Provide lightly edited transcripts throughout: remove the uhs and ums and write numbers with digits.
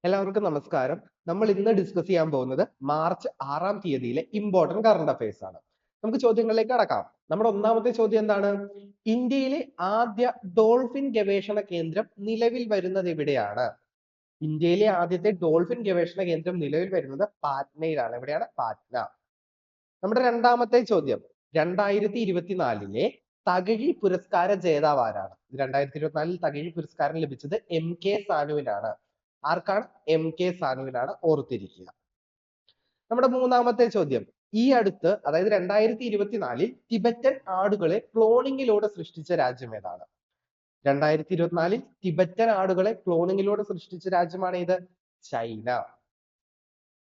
എല്ലാവർക്കും നമസ്കാരം. നമ്മൾ ഇന്ന് ഡിസ്കസ് ചെയ്യാൻ പോകുന്നത് മാർച്ച് 6-ാം തീയതിയിലെ ഇമ്പോർട്ടന്റ് കറണ്ട് അഫയേഴ്സ് ആണ്. നമുക്ക് ചോദ്യങ്ങളിലേക്ക് കടക്കാം. നമ്മുടെ ഒന്നാമത്തെ ചോദ്യം എന്താണ്? ഇന്ത്യയിലെ ആദ്യ ഡോൾഫിൻ ഗവേഷണ കേന്ദ്രം നിലവിൽ വരുന്നത് എവിടെയാണ്? ഇന്ത്യയിലെ ആദ്യത്തെ ഡോൾഫിൻ ഗവേഷണ കേന്ദ്രം നിലവിൽ വരുന്നത് പാറ്റ്നയിലാണ്. എവിടെയാണ്? പാറ്റ്ന. നമ്മുടെ രണ്ടാമത്തെ ചോദ്യം, 2024-ലെ തകഴി പുരസ്കാര ജേതാവ് ആരാണ്? 2024-ൽ തകഴി പുരസ്കാരം ലഭിച്ചത് MK സാനുവിനാണ്. ആർക്കാണ്? MK സാനുവിനാണ്, ഓർത്തിരിക്കുക. നമ്മുടെ മൂന്നാമത്തെ ചോദ്യം, ഈ അടുത്ത് അതായത് 2024-ൽ ടിബറ്റൻ ആടുകളെ ക്ലോണിങ്ങിലൂടെ സൃഷ്ടിച്ച രാജ്യം ഏതാണ്? 2024-ൽ ടിബറ്റൻ ആടുകളെ ക്ലോണിങ്ങിലൂടെ സൃഷ്ടിച്ച രാജ്യമാണ് ഇത്? ചൈന.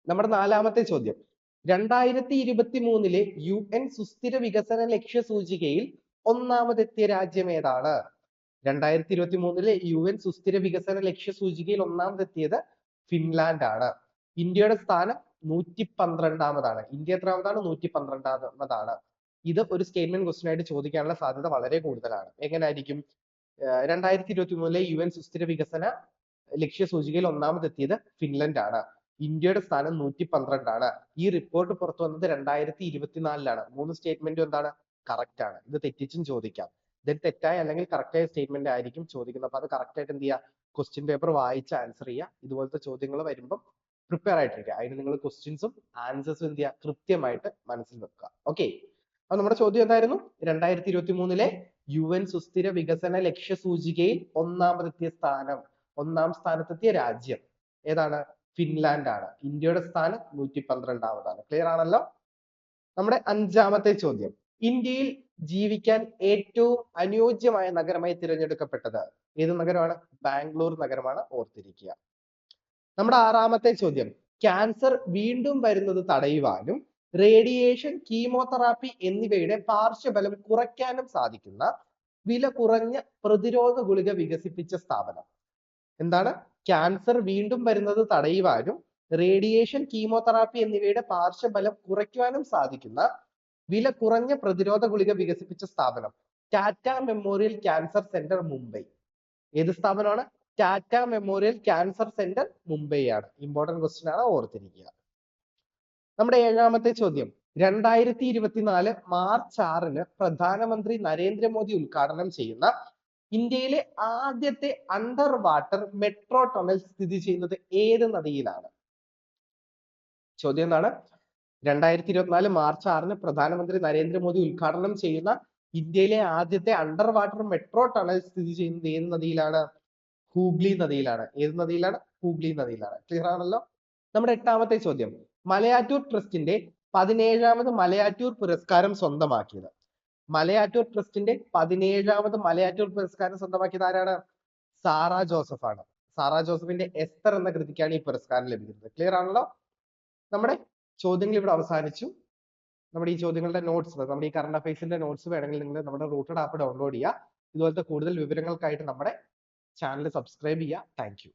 നമ്മുടെ നാലാമത്തെ ചോദ്യം, 2023-ലെ UN സുസ്ഥിര വികസന ലക്ഷ്യ സൂചികയിൽ ഒന്നാമതെത്തിയ രാജ്യം ഏതാണ്? 2023-ലെ UN സുസ്ഥിര വികസന ലക്ഷ്യ സൂചികയിൽ ഒന്നാമതെത്തിയത് ഫിൻലാൻഡ് ആണ്. ഇന്ത്യയുടെ സ്ഥാനം 112-ാമതാണ്. ഇന്ത്യ എത്രാമതാണ്? 112-ാമതാണ്. ഇത് ഒരു സ്റ്റേറ്റ്മെന്റ് ക്വസ്റ്റ്യൻ ആയിട്ട് ചോദിക്കാനുള്ള സാധ്യത വളരെ കൂടുതലാണ്. എങ്ങനെയായിരിക്കും? 2023-ലെ UN സുസ്ഥിര വികസന ലക്ഷ്യ സൂചികയിൽ ഒന്നാമതെത്തിയത് ഫിൻലൻഡ് ആണ്. ഇന്ത്യയുടെ സ്ഥാനം 112-ആണ്. ഈ റിപ്പോർട്ട് പുറത്തു വന്നത് 2024-ലാണ്. 3 സ്റ്റേറ്റ്മെന്റും എന്താണ്? കറക്റ്റ് ആണ്. ഇത് തെറ്റിച്ചും ചോദിക്കാം. ഇത് തെറ്റായ അല്ലെങ്കിൽ കറക്റ്റ് ആയ സ്റ്റേറ്റ്മെന്റ് ആയിരിക്കും ചോദിക്കുന്നത്. അപ്പൊ അത് കറക്റ്റ് ആയിട്ട് എന്ത് ചെയ്യുക? ക്വസ്റ്റ്യൻ പേപ്പർ വായിച്ച് ആൻസർ ചെയ്യുക. ഇതുപോലത്തെ ചോദ്യങ്ങൾ വരുമ്പോൾ പ്രിപ്പയർ ആയിട്ടിരിക്കുക. അതിന് നിങ്ങൾ ക്വസ്റ്റ്യൻസും ആൻസേഴ്സും എന്ത് ചെയ്യുക? കൃത്യമായിട്ട് മനസ്സിൽ വെക്കുക. ഓക്കെ. അപ്പൊ നമ്മുടെ ചോദ്യം എന്തായിരുന്നു? 2023-ലെ UN സുസ്ഥിര വികസന ലക്ഷ്യ സൂചികയിൽ ഒന്നാം സ്ഥാനത്തെത്തിയ രാജ്യം ഏതാണ്? ഫിൻലാൻഡ് ആണ്. ഇന്ത്യയുടെ സ്ഥാനം 112-ാമതാണ്. ക്ലിയർ ആണല്ലോ? നമ്മുടെ അഞ്ചാമത്തെ ചോദ്യം, ഇന്ത്യയിൽ ജീവിക്കാൻ ഏറ്റവും അനുയോജ്യമായ നഗരമായി തിരഞ്ഞെടുക്കപ്പെട്ടത് ഏത് നഗരമാണ്? ബാംഗ്ലൂർ നഗരമാണ്, ഓർത്തിരിക്കുക. നമ്മുടെ ആറാമത്തെ ചോദ്യം, ക്യാൻസർ വീണ്ടും വരുന്നത് തടയുവാനും റേഡിയേഷൻ, കീമോതെറാപ്പി എന്നിവയുടെ പാർശ്വഫലം കുറയ്ക്കാനും സാധിക്കുന്ന വില കുറഞ്ഞ പ്രതിരോധ ഗുളിക വികസിപ്പിച്ച സ്ഥാപനം എന്താണ്? ക്യാൻസർ വീണ്ടും വരുന്നത് തടയുവാനും റേഡിയേഷൻ, കീമോതെറാപ്പി എന്നിവയുടെ പാർശ്വഫലം കുറയ്ക്കുവാനും സാധിക്കുന്ന വില കുറഞ്ഞ പ്രതിരോധ ഗുളിക വികസിപ്പിച്ച സ്ഥാപനം Tata memorial cancer centre, Mumbai. ഏത് സ്ഥാപനമാണ്? Tata memorial cancer centre, Mumbai ആണ്. ഇമ്പോർട്ടന്റ് ക്വസ്റ്റ്യൻ ആണ്, ഓർത്തിരിക്കുക. നമ്മുടെ ഏഴാമത്തെ ചോദ്യം, 2024 മാർച്ച് 6-ന് പ്രധാനമന്ത്രി നരേന്ദ്രമോദി ഉദ്ഘാടനം ചെയ്യുന്ന ഇന്ത്യയിലെ ആദ്യത്തെ അണ്ടർ വാട്ടർ മെട്രോ ടണൽ സ്ഥിതി ചെയ്യുന്നത് ഏത് നദിയിലാണ്? ചോദ്യം എന്താണ്? 2024 മാർച്ച് 6-ന് പ്രധാനമന്ത്രി നരേന്ദ്രമോദി ഉദ്ഘാടനം ചെയ്യുന്ന ഇന്ത്യയിലെ ആദ്യത്തെ അണ്ടർ വാട്ടർ മെട്രോ ടണൽ സ്ഥിതി ചെയ്യുന്നത് ഏത് നദിയിലാണ്? ഹൂഗ്ലി നദിയിലാണ്. ഏത് നദിയിലാണ്? ഹൂഗ്ലി നദിയിലാണ്. ക്ലിയർ ആണല്ലോ? നമ്മുടെ എട്ടാമത്തെ ചോദ്യം, മലയാറ്റൂർ ട്രസ്റ്റിന്റെ 17-ാമത് മലയാറ്റൂർ പുരസ്കാരം സ്വന്തമാക്കിയത്? മലയാറ്റൂർ ട്രസ്റ്റിന്റെ 17-ാമത് മലയാറ്റൂർ പുരസ്കാരം സ്വന്തമാക്കിയത് ആരാണ്? സാറ ജോസഫ് ആണ്. സാറ ജോസഫിന്റെ എസ്തർ എന്ന കൃതിക്കാണ് ഈ പുരസ്കാരം ലഭിക്കുന്നത്. ക്ലിയർ ആണല്ലോ? നമ്മുടെ ചോദ്യങ്ങൾ ഇവിടെ അവസാനിച്ചു. നമ്മുടെ ഈ ചോദ്യങ്ങളുടെ നോട്ട്സ്, നമ്മുടെ ഈ കറണ്ട് അഫയേഴ്സിന്റെ നോട്ട്സ് വേണമെങ്കിൽ നിങ്ങൾ നമ്മുടെ റൂട്ടഡ് ആപ്പ് ഡൗൺലോഡ് ചെയ്യുക. ഇതുപോലത്തെ കൂടുതൽ വിവരങ്ങൾക്കായിട്ട് നമ്മുടെ ചാനൽ സബ്സ്ക്രൈബ് ചെയ്യുക. Thank you.